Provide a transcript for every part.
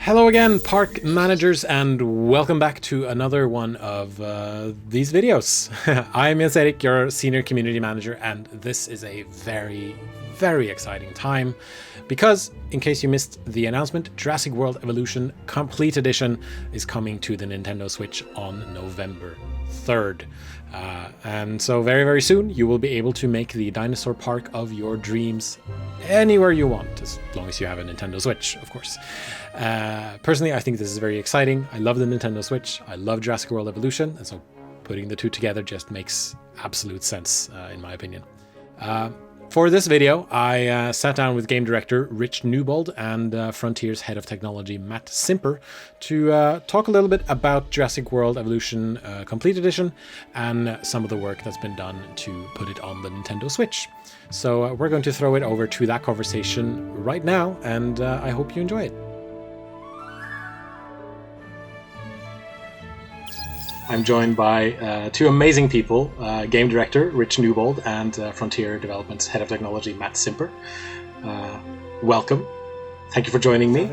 Hello again, park managers, and welcome back to another one of these videos. I'm Erik, your senior community manager, and this is a very, very exciting time because, in case you missed the announcement, Jurassic World Evolution Complete Edition is coming to the Nintendo Switch on November 3rd. And so very, very soon you will be able to make the dinosaur park of your dreams anywhere you want, as long as you have a Nintendo Switch, of course. Personally, I think this is very exciting. I love the Nintendo Switch. I love Jurassic World Evolution, and so putting the two together just makes absolute sense, in my opinion. For this video, I sat down with game director Richard Newbold and Frontier's head of technology Matt Simper to talk a little bit about Jurassic World Evolution Complete Edition and some of the work that's been done to put it on the Nintendo Switch. So we're going to throw it over to that conversation right now, and I hope you enjoy it. I'm joined by two amazing people, game director Rich Newbold and Frontier Development's head of technology Matt Simper. Welcome. Thank you for joining me.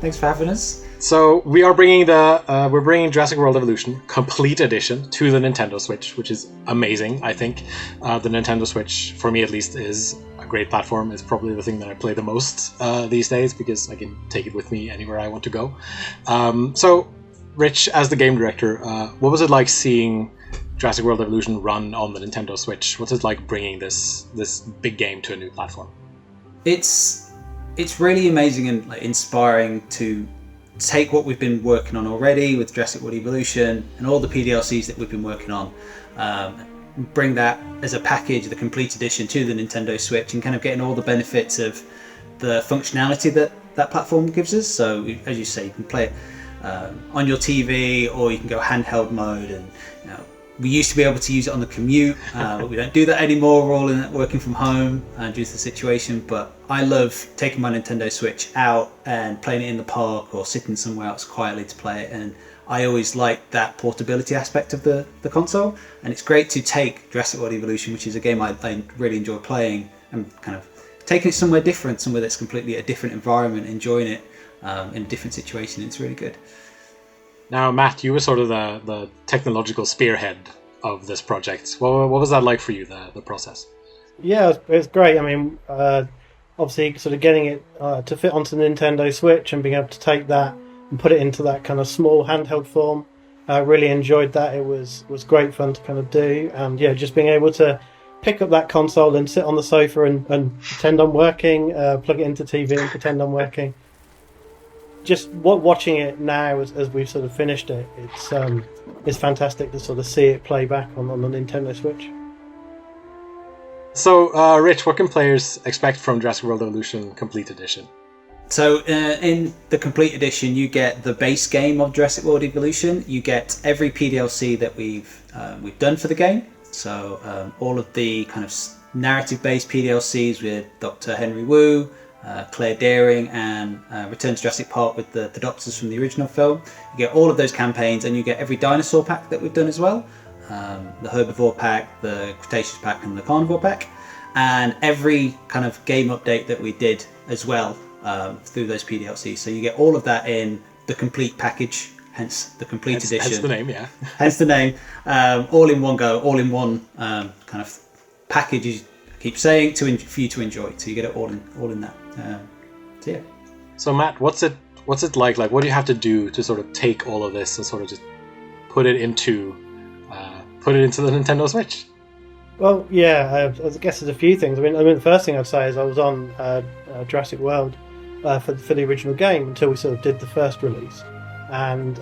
Thanks for having us. So we are bringing we're bringing Jurassic World Evolution Complete Edition to the Nintendo Switch, which is amazing. I think the Nintendo Switch, for me at least, is a great platform. It's probably the thing that I play the most these days because I can take it with me anywhere I want to go. So Rich, as the game director, what was it like seeing Jurassic World Evolution run on the Nintendo Switch? What's it like bringing this big game to a new platform? It's really amazing and inspiring to take what we've been working on already with Jurassic World Evolution and all the PDLCs that we've been working on, bring that as a package, the complete edition, to the Nintendo Switch, and kind of getting all the benefits of the functionality that platform gives us. So, as you say, you can play it on your TV, or you can go handheld mode, and we used to be able to use it on the commute, but we don't do that anymore. We're all working from home due to the situation. But I love taking my Nintendo Switch out and playing it in the park or sitting somewhere else quietly to play it, and I always like that portability aspect of the console. And it's great to take Jurassic World Evolution, which is a game I really enjoy playing, and kind of taking it somewhere different, somewhere that's completely a different environment, enjoying it in a different situation. It's really good. Now, Matt, you were sort of the technological spearhead of this project. What was that like for you, the process? Yeah, it was great. I mean, obviously sort of getting it to fit onto the Nintendo Switch and being able to take that and put it into that kind of small handheld form. I really enjoyed that. It was great fun to kind of do. And yeah, just being able to pick up that console and sit on the sofa and pretend I'm working, plug it into TV and pretend I'm working. Just watching it now as we've sort of finished it, it's fantastic to sort of see it play back on the Nintendo Switch. So, Rich, what can players expect from Jurassic World Evolution Complete Edition? So, in the Complete Edition, you get the base game of Jurassic World Evolution. You get every PDLC that we've done for the game. So, all of the kind of narrative-based PDLCs with Dr. Henry Wu, Claire Dearing, and Return to Jurassic Park with the doctors from the original film. You get all of those campaigns, and you get every dinosaur pack that we've done as well. The herbivore pack, the Cretaceous pack, and the carnivore pack. And every kind of game update that we did as well through those PDLCs. So you get all of that in the complete package, hence the complete edition. Hence the name, yeah. Hence the name. All in one go, all in one kind of package, keep saying, for you to enjoy. So you get it all in that. So yeah. So Matt, what's it like? Like, what do you have to do to sort of take all of this and sort of just put it into the Nintendo Switch? Well, yeah, I guess there's a few things. I mean, the first thing I'd say is I was on Jurassic World for the original game until we sort of did the first release, and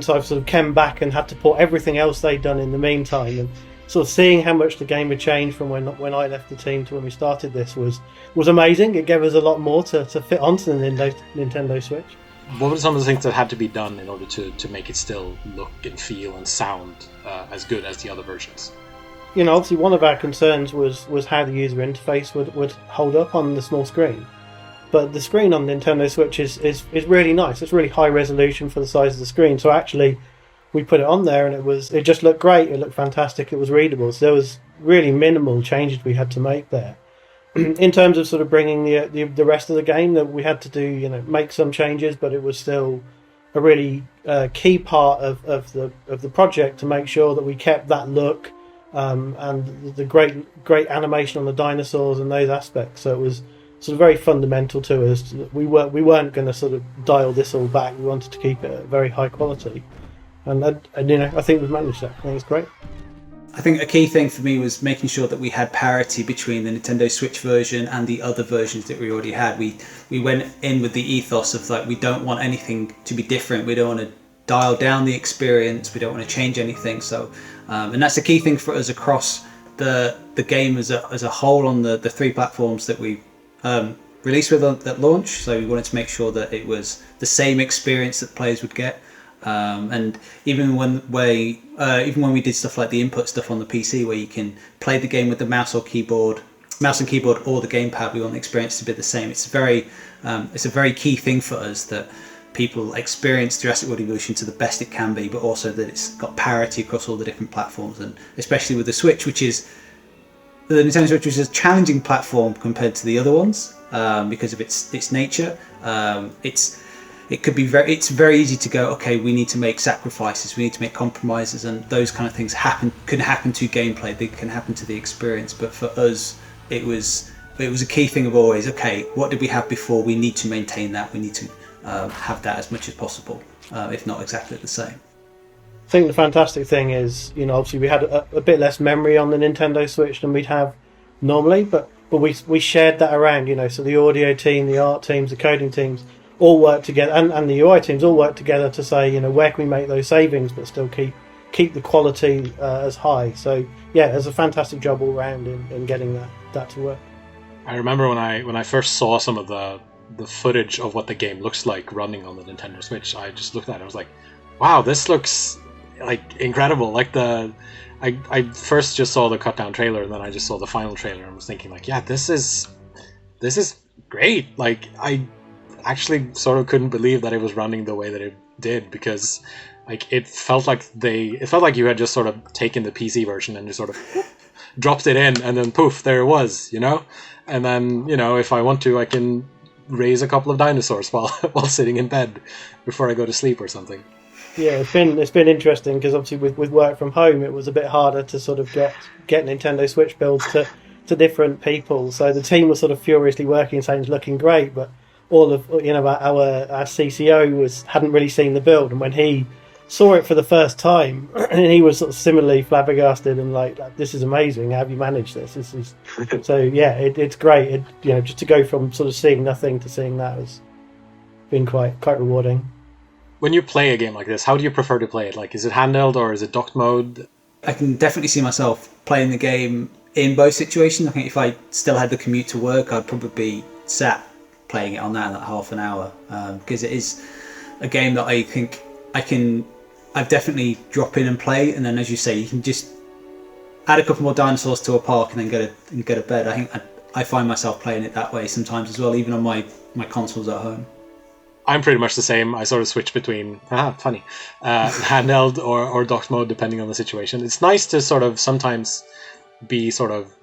so I've sort of came back and had to port everything else they'd done in the meantime, and sort of seeing how much the game had changed from when I left the team to when we started this was amazing. It gave us a lot more to fit onto the Nintendo Switch. What were some of the things that had to be done in order to make it still look and feel and sound as good as the other versions? Obviously one of our concerns was how the user interface would hold up on the small screen. But the screen on the Nintendo Switch is really nice. It's really high resolution for the size of the screen. So actually, we put it on there and it just looked great. It looked fantastic. It was readable. So there was really minimal changes we had to make there. in terms of sort of bringing the rest of the game, that we had to do, make some changes, but it was still a really key part of the project to make sure that we kept that look and the great animation on the dinosaurs and those aspects. So it was sort of very fundamental to us. We weren't going to sort of dial this all back. We wanted to keep it at very high quality, and I think we've managed that. I think it's great. I think a key thing for me was making sure that we had parity between the Nintendo Switch version and the other versions that we already had. We went in with the ethos of like, we don't want anything to be different. We don't want to dial down the experience. We don't want to change anything. So, and that's a key thing for us across the game as a whole on the 3 platforms that we released with at launch. So we wanted to make sure that it was the same experience that players would get. And even when we did stuff like the input stuff on the PC, where you can play the game with the mouse and keyboard, or the gamepad, we want the experience to be the same. It's a very key thing for us that people experience Jurassic World Evolution to the best it can be, but also that it's got parity across all the different platforms, and especially with the Switch, the Nintendo Switch, which is a challenging platform compared to the other ones because of its nature. It's very easy to go, okay, we need to make sacrifices, we need to make compromises, and those kind of things can happen to gameplay, they can happen to the experience. But for us, it was a key thing of always, okay, what did we have before? We need to maintain that. We need to have that as much as possible, if not exactly the same. I think the fantastic thing is, obviously we had a bit less memory on the Nintendo Switch than we'd have normally, but we shared that around, so the audio team, the art teams, the coding teams all work together, and the UI teams all work together to say, where can we make those savings but still keep the quality as high. So yeah, there's a fantastic job all round in getting that to work. I remember when I first saw some of the footage of what the game looks like running on the Nintendo Switch, I just looked at it, I was like, wow, this looks like incredible. Like I first just saw the cut down trailer, and then I just saw the final trailer and was thinking like, yeah, this is great. Like I actually sort of couldn't believe that it was running the way that it did, because like it felt like you had just sort of taken the PC version and just sort of dropped it in, and then poof, there it was, and then if I want to, I can raise a couple of dinosaurs while sitting in bed before I go to sleep or something. Yeah, it's been interesting, because obviously with work from home, it was a bit harder to sort of get Nintendo Switch builds to different people. So the team was sort of furiously working, saying it's looking great, but all of our CCO hadn't really seen the build, and when he saw it for the first time, and he was sort of similarly flabbergasted and like, this is amazing. How have you managed this? This is so yeah, it's great. Just to go from sort of seeing nothing to seeing that has been quite rewarding. When you play a game like this, how do you prefer to play it? Like, is it handheld or is it docked mode? I can definitely see myself playing the game in both situations. I think if I still had the commute to work, I'd probably be sat playing it on that in that half an hour, because it is a game that I think I'd definitely drop in and play, and then, as you say, you can just add a couple more dinosaurs to a park and then go to bed. I think I find myself playing it that way sometimes as well, even on my consoles at home. I'm pretty much the same. I sort of switch between handheld or docked mode depending on the situation. It's nice to sort of sometimes be sort of,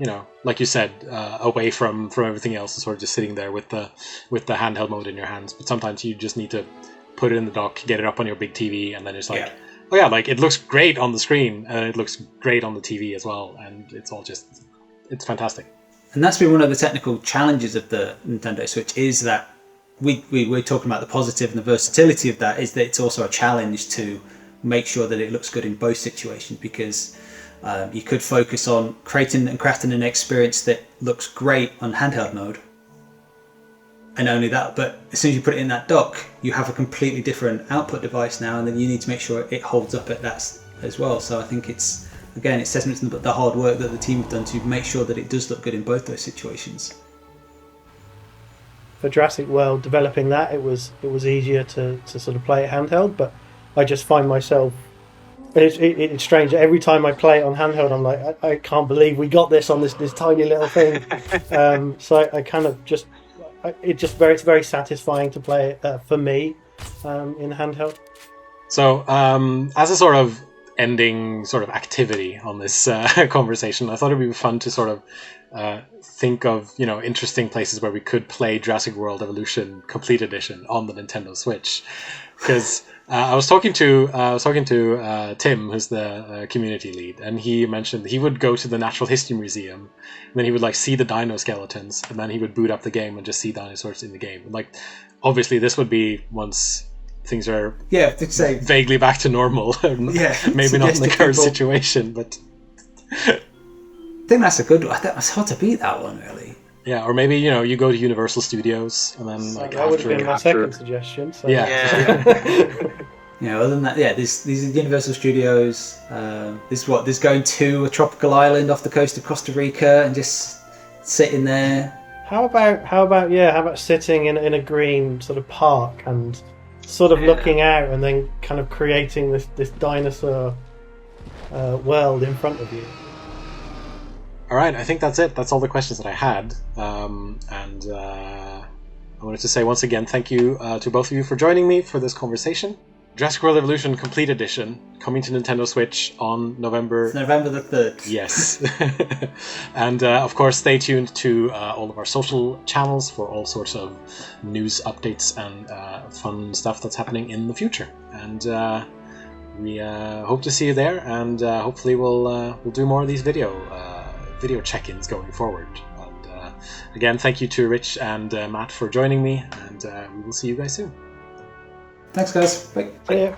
like you said, away from everything else, and sort of just sitting there with the handheld mode in your hands. But sometimes you just need to put it in the dock, get it up on your big TV, and then it's like, oh yeah, like it looks great on the screen, and it looks great on the TV as well, and it's fantastic. And that's been one of the technical challenges of the Nintendo Switch, is that we're talking about the positive and the versatility of that, is that it's also a challenge to make sure that it looks good in both situations, because you could focus on creating and crafting an experience that looks great on handheld mode, and only that, but as soon as you put it in that dock, you have a completely different output device now, and then you need to make sure it holds up at that as well. So I think it's testament to the hard work that the team have done to make sure that it does look good in both those situations. For Jurassic World, developing that, it was easier to sort of play it handheld, but I just find myself, it's strange, every time I play it on handheld, I'm like, I can't believe we got this on this tiny little thing. So I kind of just, it's very satisfying to play it for me in handheld. So as a sort of ending sort of activity on this conversation. I thought it'd be fun to sort of think of, you know, interesting places where we could play Jurassic World Evolution Complete Edition on the Nintendo Switch, because I was talking to Tim, who's the community lead, and he mentioned he would go to the Natural History Museum, and then he would like see the dino skeletons, and then he would boot up the game and just see dinosaurs in the game. Like, obviously, this would be once things are vaguely back to normal. Maybe not in the current situation, but I think that's a good one. I think it's hard to beat that one, really. Yeah, or maybe, you know, you go to Universal Studios and then like that would have been my second suggestion. So. Yeah. You know, other than that, these are Universal Studios. This going to a tropical island off the coast of Costa Rica and just sitting there. How about sitting in a green sort of park and sort of looking out and then kind of creating this dinosaur world in front of you. All right, I think that's it. That's all the questions that I had. And I wanted to say once again thank you to both of you for joining me for this conversation. Jurassic World Evolution Complete Edition, coming to Nintendo Switch on November the 3rd. Yes. And of course, stay tuned to all of our social channels for all sorts of news updates and fun stuff that's happening in the future. And we hope to see you there, and hopefully we'll do more of these video check-ins going forward. And again, thank you to Rich and Matt for joining me, and we will see you guys soon. Thanks, guys. Bye. See ya.